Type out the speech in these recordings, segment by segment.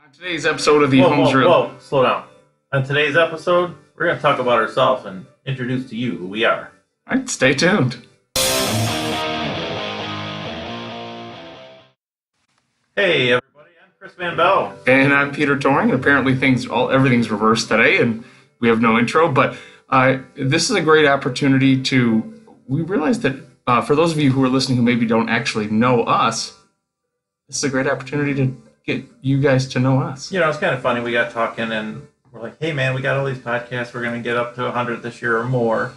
On today's episode of the Whoa, slow down. On today's episode, we're going to talk about ourselves and introduce to you who we are. All right, stay tuned. Hey, everybody, I'm Chris Vanbelle. And I'm Peter Toering. Apparently, everything's reversed today, and we have no intro. But this is a great opportunity we realize that for those of you who are listening who maybe don't actually know us, this is a great opportunity to get you guys to know us. You know, it's kind of funny. We got talking, and we're like, hey, man, we got all these podcasts. We're going to get up to 100 this year or more.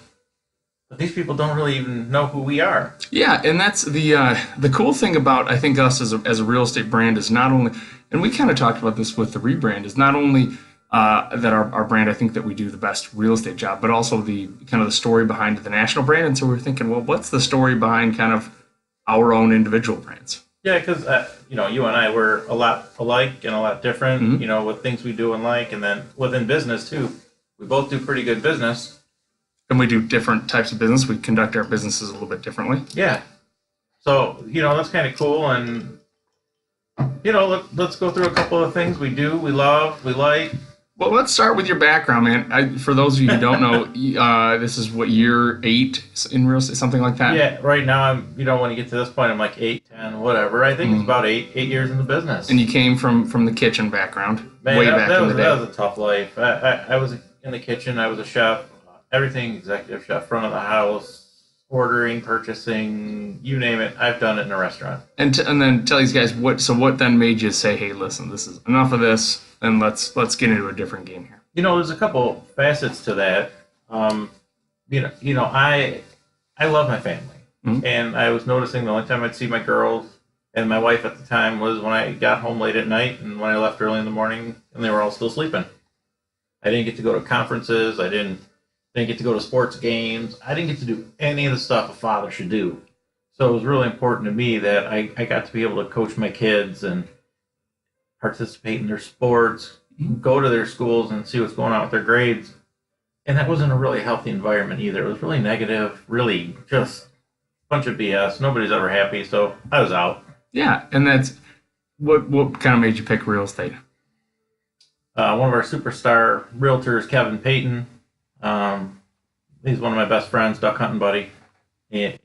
But these people don't really even know who we are. Yeah, and that's the cool thing about, I think, us as a real estate brand is not only, and we kind of talked about this with the rebrand, is not only that our brand, I think that we do the best real estate job, but also the kind of the story behind the national brand. And so we're thinking, well, what's the story behind kind of our own individual brands? Yeah, because, you and I were a lot alike and a lot different, with things we do and like. And then within business, too, we both do pretty good business. And we do different types of business. We conduct our businesses a little bit differently. Yeah. So, that's kind of cool. And, let's go through a couple of things we do, we love, we like. Well, let's start with your background, man. For those of you who don't know, this is what, year 8 in real estate, something like that? Yeah, right now, I'm, when you get to this point, I'm like 8, 10, whatever. I think it's about 8 years in the business. And you came from the kitchen background, man, way back in the day. That was a tough life. I was in the kitchen. I was a chef, everything, executive chef, front of the house, ordering, purchasing, you name it. I've done it in a restaurant. And then tell these guys what then made you say, hey, listen, this is enough of this, and let's get into a different game here. There's a couple facets to that. I love my family. Mm-hmm. And I was noticing the only time I'd see my girls and my wife at the time was when I got home late at night and when I left early in the morning and they were all still sleeping. I didn't get to go to conferences. I didn't get to go to sports games. I didn't get to do any of the stuff a father should do. So it was really important to me that I got to be able to coach my kids and participate in their sports, go to their schools and see what's going on with their grades. And that wasn't a really healthy environment either. It was really negative, really just a bunch of BS. Nobody's ever happy, so I was out. Yeah, and that's what kind of made you pick real estate? One of our superstar realtors, Kevin Payton, he's one of my best friends, duck hunting buddy. And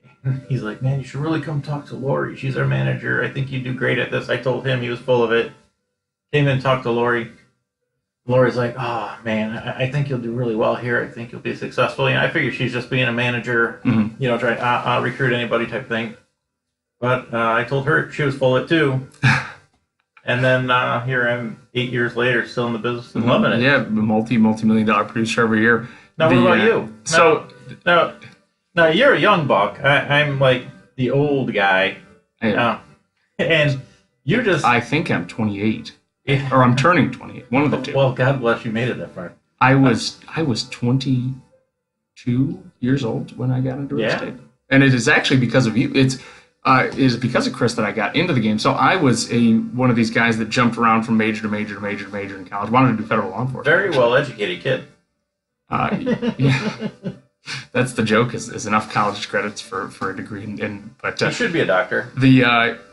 he's like, man, you should really come talk to Lori. She's our manager. I think you'd do great at this. I told him, he was full of it. Came in and talked to Lori. Lori's like, oh, man, I think you'll do really well here. I think you'll be successful. I figure she's just being a manager, trying to recruit anybody type thing. But I told her she was full of it too. And then here I am 8 years later, still in the business and loving it. Yeah, multi-million dollar producer every year. Now, what about you? Now you're a young buck. I'm like the old guy. Yeah. And you just... I think I'm 28. Yeah. Or I'm turning 28. One of the two. Well, God bless you made it that far. I was 22 years old when I got into real estate. And it is actually because of you. It is because of Chris that I got into the game. So I was one of these guys that jumped around from major to major to major to major in college. Wanted to do federal law enforcement. Very well-educated kid. Yeah. That's the joke, is enough college credits for a degree. But you should be a doctor.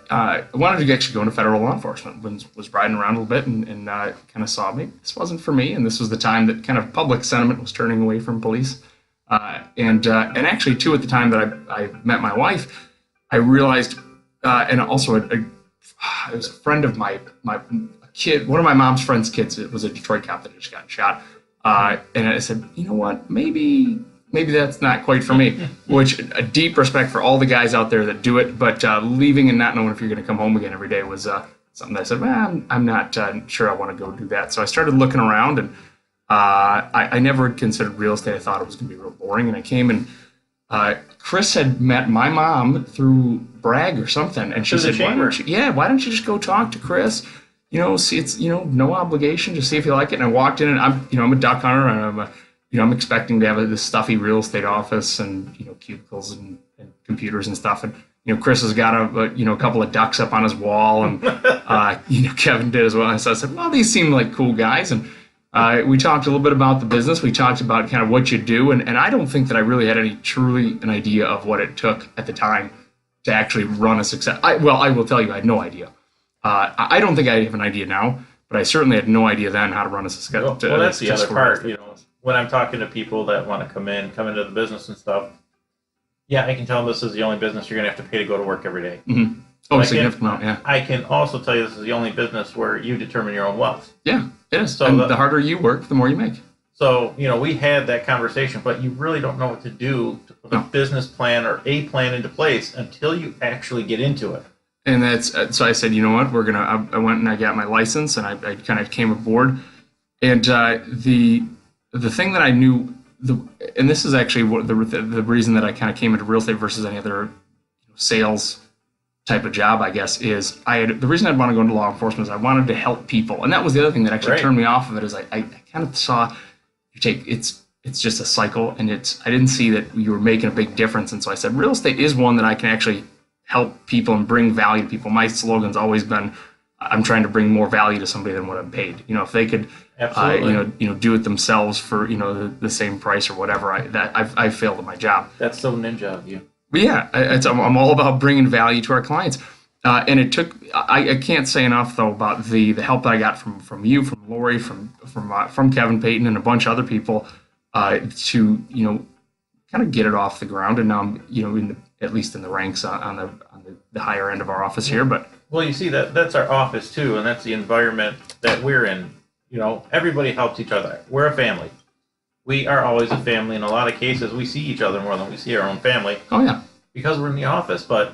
I wanted to actually go into federal law enforcement. Was riding around a little bit and kind of saw maybe this wasn't for me. And this was the time that kind of public sentiment was turning away from police. And actually, too, at the time that I met my wife, I realized, and also it was a friend of my kid, one of my mom's friend's kids. It was a Detroit cop that had just gotten shot. And I said, you know what, maybe that's not quite for me, which a deep respect for all the guys out there that do it, but leaving and not knowing if you're going to come home again every day was something that I said, well, I'm not sure I want to go do that. So I started looking around, and I never considered real estate. I thought it was going to be real boring, and I came and Chris had met my mom through Bragg or something, and she said, why don't you just go talk to Chris? See, it's, no obligation, just see if you like it. And I walked in, and I'm a duck hunter, and I'm expecting to have this stuffy real estate office and, cubicles and computers and stuff. And, Chris has got a couple of ducks up on his wall, and, Kevin did as well. And so I said, well, these seem like cool guys. And we talked a little bit about the business. We talked about kind of what you do. And I don't think that I really had an idea of what it took at the time to actually run a success. I will tell you, I had no idea. I don't think I have an idea now, but I certainly had no idea then how to run a Well, that's the other part. When I'm talking to people that want to come into the business and stuff, yeah, I can tell them this is the only business you're going to have to pay to go to work every day. Mm-hmm. Oh, significant amount, yeah. I can also tell you this is the only business where you determine your own wealth. Yeah, it is. So and the harder you work, the more you make. So, we had that conversation, but you really don't know what to do to put a business plan or a plan into place until you actually get into it. And that's so I said, you know what, I went and I got my license, and I kind of came aboard. And the thing that I knew, and this is actually what the reason that I kind of came into real estate versus any other sales type of job, I guess, is the reason I'd want to go into law enforcement is I wanted to help people. And that was the other thing that actually turned me off of it, is I kind of saw it's just a cycle, and I didn't see that you were making a big difference. And so I said, real estate is one that I can actually help people and bring value to people. My slogan's always been, I'm trying to bring more value to somebody than what I'm paid. If they could, do it themselves for the same price or whatever, I failed at my job. That's so ninja of you. But yeah, I'm all about bringing value to our clients. And it took, I can't say enough though about the help that I got from you, from Lori, from Kevin Payton, and a bunch of other people to kind of get it off the ground. And now I'm at least in the ranks on the higher end of our office here. But well, you see that's our office too, and that's the environment that we're in. Everybody helps each other. We're a family. We are always a family. In a lot of cases, we see each other more than we see our own family. Oh yeah, because we're in the office, but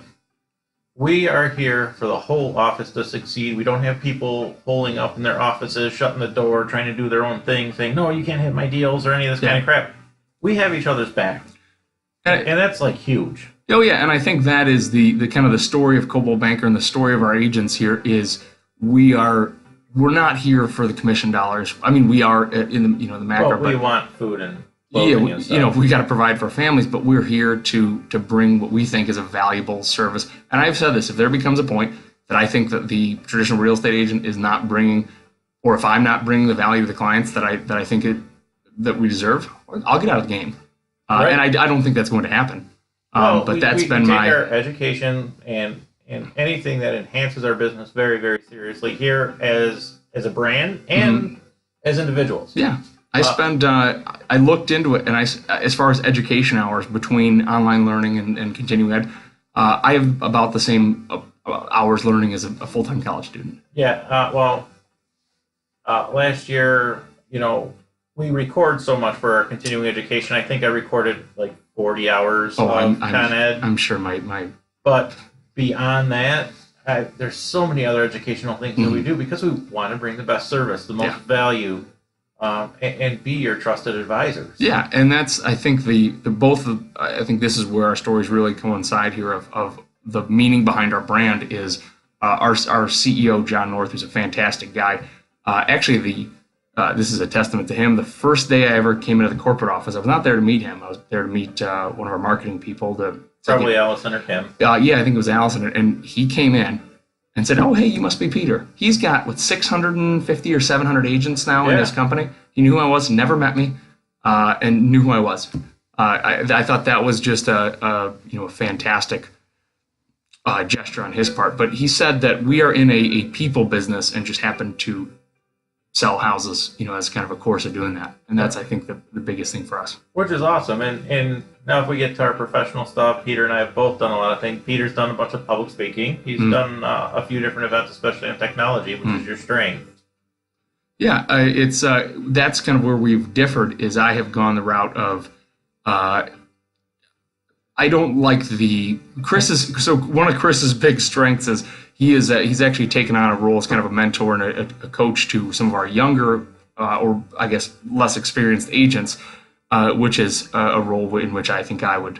we are here for the whole office to succeed. We don't have people holding up in their offices, shutting the door, trying to do their own thing, saying, no, you can't have my deals or any of this kind of crap. We have each other's back. And that's like huge. Oh yeah, and I think that is the kind of the story of Coldwell Banker, and the story of our agents here is we're not here for the commission dollars. I mean, we are in the macro. Well, we want food and we got to provide for our families, but we're here to bring what we think is a valuable service. And I've said this: if there becomes a point that I think that the traditional real estate agent is not bringing, or if I'm not bringing the value to the clients that I think that we deserve, I'll get out of the game. And I don't think that's going to happen. But that's been we take my our education and anything that enhances our business very, very seriously here as a brand and as individuals. Yeah. I looked into it, and as far as education hours between online learning and continuing ed, I have about the same hours learning as a full-time college student. Yeah. Last year, we record so much for our continuing education. I think I recorded like 40 hours of Con Ed. I'm sure my. But beyond that, there's so many other educational things that we do because we want to bring the best service, the most value, and be your trusted advisors. Yeah, and that's, I think I think this is where our stories really coincide here of the meaning behind our brand is our CEO, John North, who's a fantastic guy. Actually, this is a testament to him. The first day I ever came into the corporate office, I was not there to meet him. I was there to meet one of our marketing people. Probably Allison or Kim. Yeah, I think it was Allison. And he came in and said, oh, hey, you must be Peter. He's got, 650 or 700 agents now in his company. He knew who I was, never met me, and knew who I was. I thought that was just a fantastic gesture on his part. But he said that we are in a people business and just happen to sell houses, as kind of a course of doing that. And that's, I think, the biggest thing for us. Which is awesome. And now if we get to our professional stuff, Peter and I have both done a lot of things. Peter's done a bunch of public speaking. He's done a few different events, especially in technology, which is your strength. Yeah, it's that's kind of where we've differed, is I have gone the route of I don't like so one of Chris's big strengths is he's actually taken on a role as kind of a mentor and a coach to some of our younger or I guess less experienced agents, which is a role in which I think I would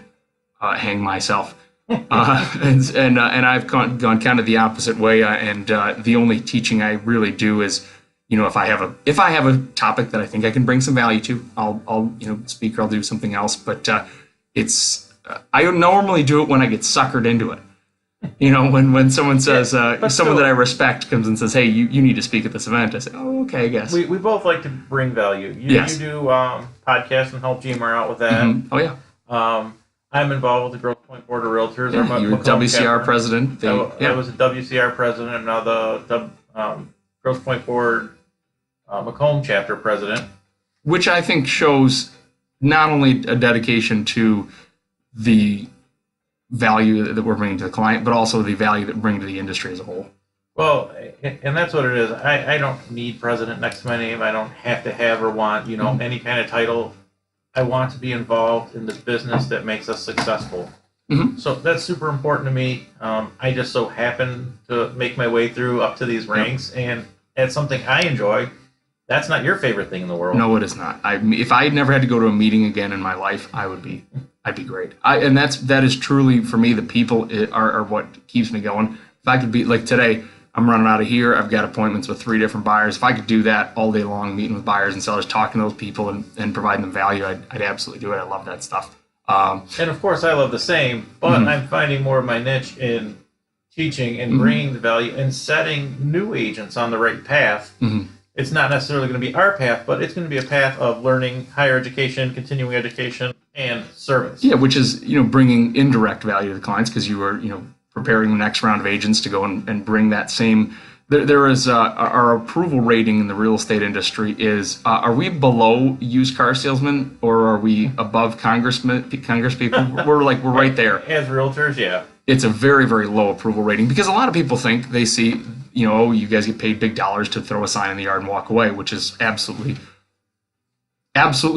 hang myself. And I've gone kind of the opposite way. And the only teaching I really do is, if I have a topic that I think I can bring some value to, I'll speak or I'll do something else. But I normally do it when I get suckered into it. When someone says, someone that I respect comes and says, hey, you need to speak at this event, I say, oh, okay, I guess. We both like to bring value. You do podcasts and help Gmer out with that. Oh, yeah. I'm involved with the Growth Point Board of Realtors. Yeah, you were WCR president. I was a WCR president. I'm now the Growth Grosse Pointe Board Macomb chapter president. Which I think shows not only a dedication to the value that we're bringing to the client, but also the value that we're bringing to the industry as a whole. Well, and that's what it is. I don't need president next to my name. I don't have to have or want, any kind of title. I want to be involved in the business that makes us successful. So that's super important to me. I just so happen to make my way through up to these ranks, and it's something I enjoy. That's not your favorite thing in the world. No, it is not. If I never had to go to a meeting again in my life, I'd be great. And that is truly, for me, the people are what keeps me going. If I could be like today, I'm running out of here. I've got appointments with 3 different buyers. If I could do that all day long, meeting with buyers and sellers, talking to those people and providing them value, I'd absolutely do it. I love that stuff. And of course, I love the same, but I'm finding more of my niche in teaching and bringing the value and setting new agents on the right path. It's not necessarily going to be our path, but it's going to be a path of learning, higher education, continuing education, and service. Yeah, which is bringing indirect value to the clients, because you are preparing the next round of agents to go and bring that same. There is our approval rating in the real estate industry is are we below used car salesmen, or are we above Congress people? we're right there. As realtors, yeah. It's a very, very low approval rating, because a lot of people think they see, you guys get paid big dollars to throw a sign in the yard and walk away, which is absolutely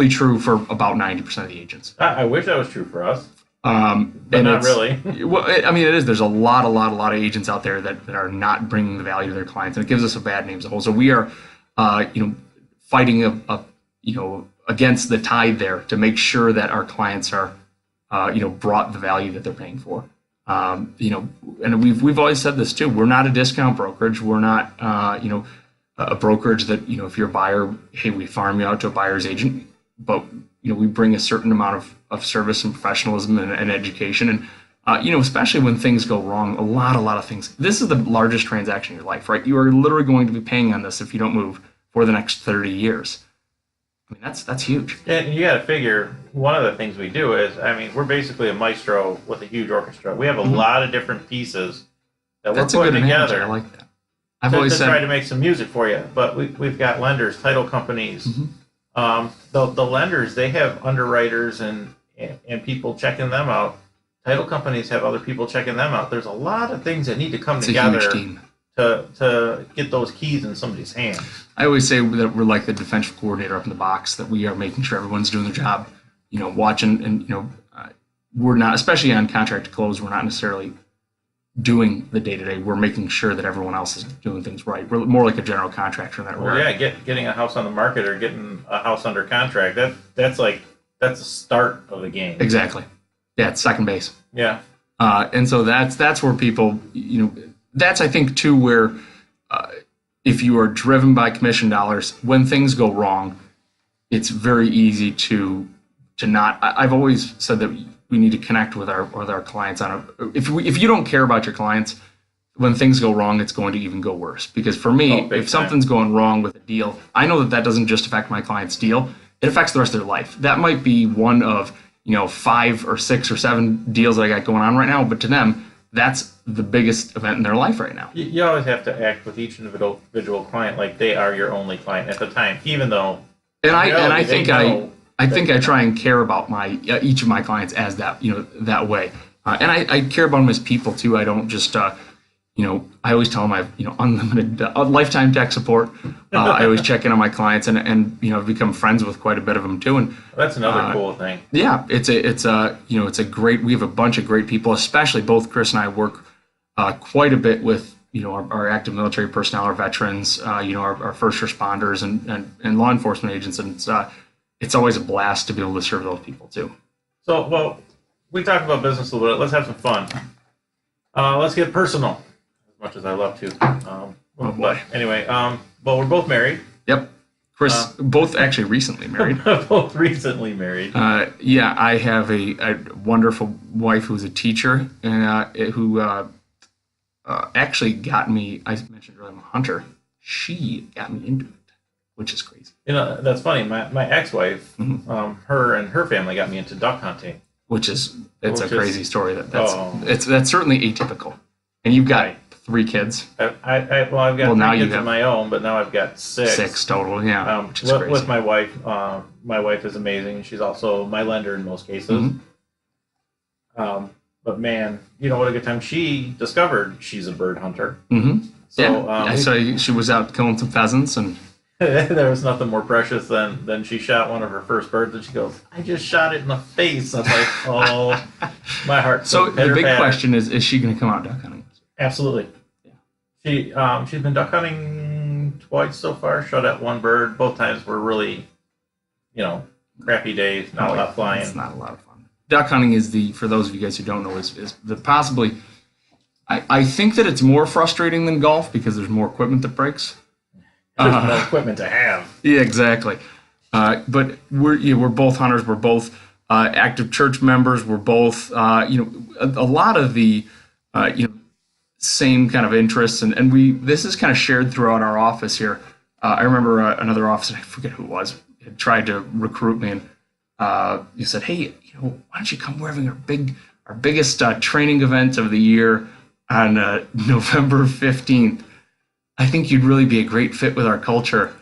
true for about 90% of the agents. I wish that was true for us. But not really. Well, it is. There's a lot of agents out there that are not bringing the value to their clients, and it gives us a bad name as a whole. So we are, fighting against the tide there to make sure that our clients are, brought the value that they're paying for. And we've always said this too. We're not a discount brokerage. We're not, a brokerage that, if you're a buyer, hey, we farm you out to a buyer's agent, but we bring a certain amount of service and professionalism and education. And, especially when things go wrong, a lot of things. This is the largest transaction in your life, right? You are literally going to be paying on this if you don't move for the next 30 years. I mean, that's huge. And you got to figure, one of the things we do is, we're basically a maestro with a huge orchestra. We have a lot of different pieces that we're putting together. I like that. I've always said, try to make some music for you. But we've got lenders, title companies. The lenders, they have underwriters and people checking them out. Title companies have other people checking them out. There's a lot of things that need to come together to get those keys in somebody's hands. I always say that we're like the defensive coordinator up in the box, that we are making sure everyone's doing their job, watching, and, we're not, especially on contract to close, we're not necessarily doing the day-to-day. We're making sure that everyone else is doing things right. We're more like a general contractor in that regard. Yeah, getting a house on the market or getting a house under contract, that's the start of the game. Exactly. Yeah, it's second base. Yeah. And so that's where people, that's, I think, too, where if you are driven by commission dollars, when things go wrong, it's very easy to not. I've always said that we need to connect with our clients if you don't care about your clients, when things go wrong, it's going to even go worse. Because for me, if something's going wrong with a deal, I know that doesn't just affect my client's deal; it affects the rest of their life. That might be one of 5 or 6 or 7 deals that I got going on right now, but to them, that's the biggest event in their life right now. You always have to act with each individual client like they are your only client at the time, even though. I think I try and care about each of my clients as that that way, and I care about them as people too. I don't just I always tell them I have unlimited lifetime tech support. I always check in on my clients, and I've become friends with quite a bit of them too. And that's another cool thing. Yeah, it's a great. We have a bunch of great people, especially both Chris and I work quite a bit with our active military personnel, our veterans, our first responders and law enforcement agents, and it's always a blast to be able to serve those people too. So, well, we talked about business a little bit. Let's have some fun. Let's get personal, as much as I love to. Oh boy. But anyway, well, we're both married. Yep. Chris, both actually recently married. Both recently married. Yeah, I have a wonderful wife who's a teacher, and who actually got me. I mentioned earlier, I'm a hunter. She got me into it, which is crazy. That's funny. My ex-wife, her and her family got me into duck hunting. It's a crazy story. That's certainly atypical. And you've got 3 kids. I've got Well, now 3 you kids have of my own, but now I've got 6. 6 total, yeah, which is crazy. With my wife. My wife is amazing. She's also my lender in most cases. But man, you know what a good time. She discovered she's a bird hunter. So so she was out killing some pheasants, and there was nothing more precious than she shot one of her first birds, and she goes, "I just shot it in the face." I was like, "Oh, my heart." So the big question is she going to come out duck hunting? Absolutely. Yeah. She's been duck hunting twice so far. Shot at one bird. Both times were really, crappy days. Not a lot flying. It's not a lot of fun. Duck hunting is for those of you guys who don't know, is the possibly. I think that it's more frustrating than golf because there's more equipment that breaks. There's more equipment to have. Yeah, exactly. But we're both hunters. We're both active church members. We're both a lot of the same kind of interests, and this is kind of shared throughout our office here. I remember another officer, I forget who it was, had tried to recruit me, and he said, "Hey, why don't you come? We're having our biggest training event of the year on November 15th. I think you'd really be a great fit with our culture."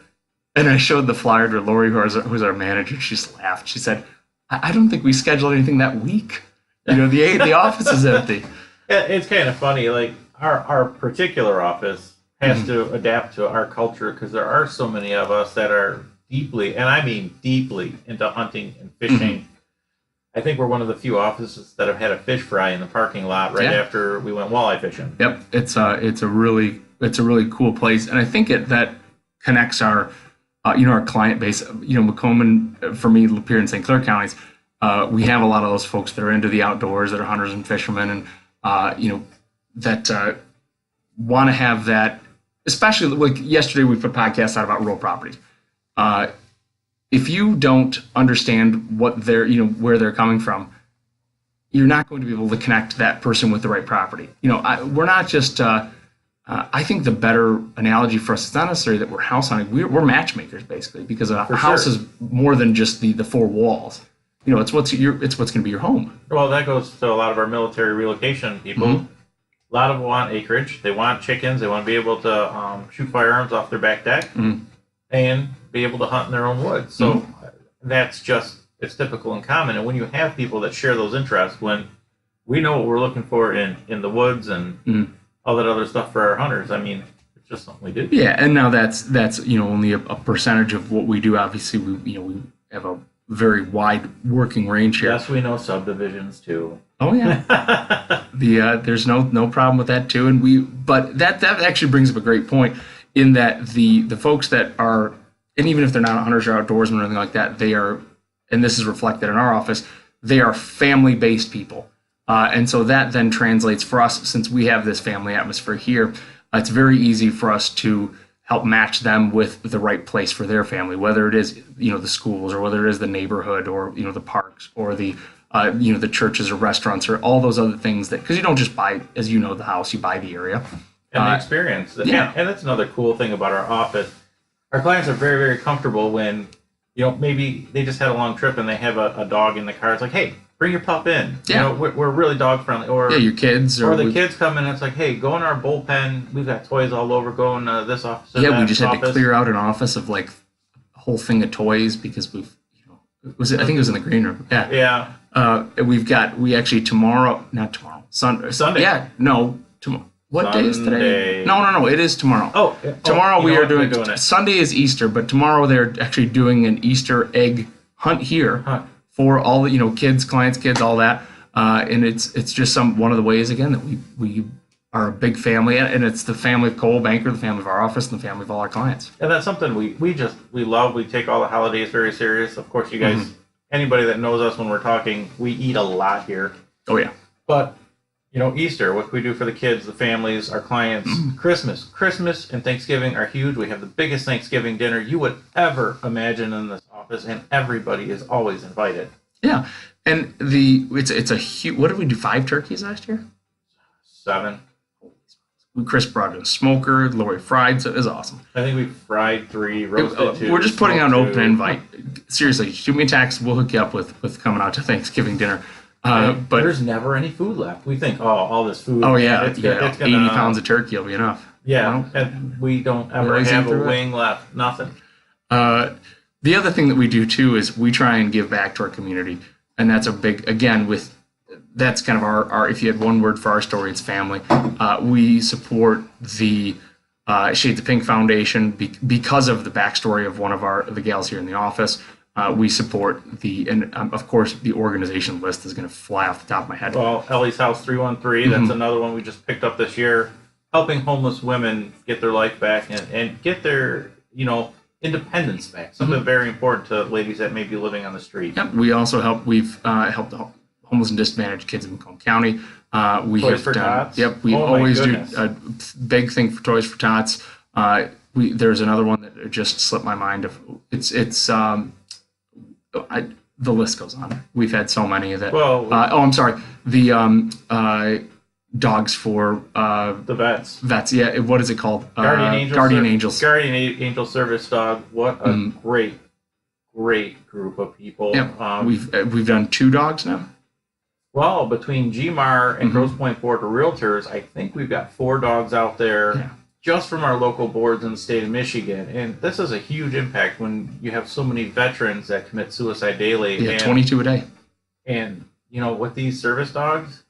And I showed the flyer to Lori, who's our manager. She just laughed. She said, I don't think we scheduled anything that week. The office is empty. Yeah, it's kind of funny. Like our particular office has to adapt to our culture because there are so many of us that are deeply, and I mean deeply, into hunting and fishing. I think we're one of the few offices that have had a fish fry in the parking lot right after we went walleye fishing. Yep, it's a really cool place, and I think that connects our our client base. Macomb, for me, Lapeer and St. Clair counties, we have a lot of those folks that are into the outdoors, that are hunters and fishermen, and that want to have that. Especially like yesterday, we put podcasts out about rural properties. If you don't understand what where they're coming from, you're not going to be able to connect that person with the right property. We're not just. I think the better analogy for us is not necessarily that we're house hunting. We're matchmakers basically, because a house is more than just the 4 walls. It's what's going to be your home. Well, that goes to a lot of our military relocation people. A lot of them want acreage. They want chickens. They want to be able to shoot firearms off their back deck and be able to hunt in their own woods. So it's typical and common. And when you have people that share those interests, when we know what we're looking for in the woods and all that other stuff for our hunters, I mean, it's just something we do. Yeah, and now that's only a percentage of what we do. Obviously, we have a very wide working range here. Yes, we know subdivisions too. Oh yeah, there's no problem with that too. But that actually brings up a great point in that the folks that are, and even if they're not hunters or outdoorsmen or anything like that, they are, and this is reflected in our office, they are family-based people. And so that then translates for us, since we have this family atmosphere here, it's very easy for us to help match them with the right place for their family, whether it is, the schools, or whether it is the neighborhood, or, the parks, or the churches or restaurants, or all those other things because you don't just buy, as the house, you buy the area. And the experience. Yeah. And that's another cool thing about our office. Our clients are very, very comfortable when, maybe they just had a long trip and they have a dog in the car. It's like, hey, bring your pup in. Yeah. We're really dog friendly. Or your kids. Or the kids come in and it's like, hey, go in our bullpen. We've got toys all over. Go in this office. Yeah, we just had to clear out an office of like a whole thing of toys because I think it was in the green room. Yeah. Yeah. We actually Sunday. Yeah, no, tomorrow. What day is today? No, it is tomorrow. Oh, tomorrow we are doing it. Sunday is Easter, but tomorrow they're actually doing an Easter egg hunt here for all the kids, clients, kids, all that. And it's just one of the ways again that we are a big family, and it's the family of Cole Banker, the family of our office, and the family of all our clients. And that's something we love. We take all the holidays very serious. Of course, you guys, anybody that knows us when we're talking, we eat a lot here. Oh yeah, but. Easter, what we do for the kids, the families, our clients, Christmas and Thanksgiving are huge. We have the biggest Thanksgiving dinner you would ever imagine in this office, and everybody is always invited. Yeah, and it's a huge. What did we do? 5 turkeys last year? 7. Chris brought in a smoker. Lori fried, so it was awesome. I think we fried 3, roasted 2. We're just putting out an open invite. Seriously, shoot me a text. We'll hook you up with coming out to Thanksgiving dinner. But there's never any food left. We think, oh, all this food. oh yeah, it's gonna, 80 pounds of turkey will be enough. Yeah, and we don't ever have a wing left. Nothing. The other thing that we do too is we try and give back to our community, and that's a big, again, that's kind of our if you had one word for our story, it's family. We support the Shades of Pink Foundation because of the backstory of one of the gals here in the office. We support and of course the organization list is going to fly off the top of my head. Well, Ellie's House 313, that's another one we just picked up this year, helping homeless women get their life back and get their, independence back. Something very important to ladies that may be living on the street. Yep. We also we've helped the homeless and disadvantaged kids in Macomb County. We Toys have for done. Tots? Yep. We always do a big thing for Toys for Tots. There's another one that just slipped my mind. The list goes on. We've had so many of that. Well, I'm sorry. The dogs for the vets. Vets. Yeah. What is it called? Guardian Angels. Guardian Angel Service Dog. What a great group of people. Yep. We've done 2 dogs now. Well, between GMAR and Grosse Pointe Board of Realtors, I think we've got 4 dogs out there just from our local boards in the state of Michigan. And this is a huge impact when you have so many veterans that commit suicide daily. Yeah, 22 a day. And, with these service dogs,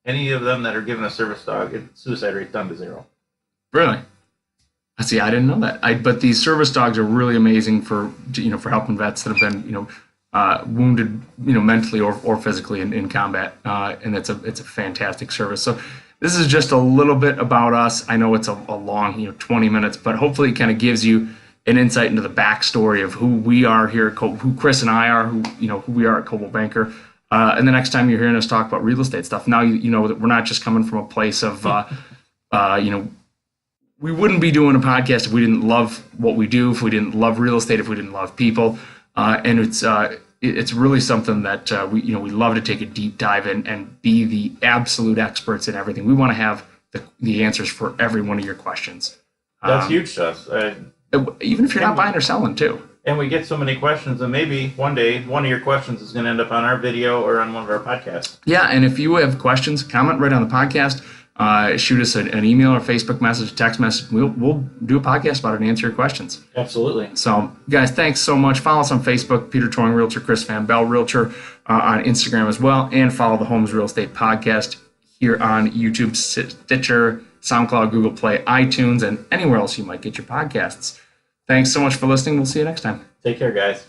any of them that are given a service dog, suicide rate's down to 0. Really? See, I didn't know that. But these service dogs are really amazing for helping vets that have been wounded mentally or physically in combat, and it's a fantastic service. So this is just a little bit about us. I know it's a long 20 minutes, but hopefully it kind of gives you an insight into the backstory of who we are here at who Chris and I are, who we are at Coldwell Banker. And the next time you're hearing us talk about real estate stuff, now you know that we're not just coming from a place of we wouldn't be doing a podcast if we didn't love what we do, if we didn't love real estate, if we didn't love people. And it's really something that we love to take a deep dive in and be the absolute experts in everything. We want to have the answers for every one of your questions. That's huge to us. Even if you're not buying or selling too. And we get so many questions, and maybe one day one of your questions is going to end up on our video or on one of our podcasts. Yeah, and if you have questions, comment right on the podcast. Shoot us an email or Facebook message, text message. We'll do a podcast about it and answer your questions. Absolutely. So, guys, thanks so much. Follow us on Facebook, Peter Toering Realtor, Chris Vanbelle Realtor, on Instagram as well, and follow the Homes Real Estate Podcast here on YouTube, Stitcher, SoundCloud, Google Play, iTunes, and anywhere else you might get your podcasts. Thanks so much for listening. We'll see you next time. Take care, guys.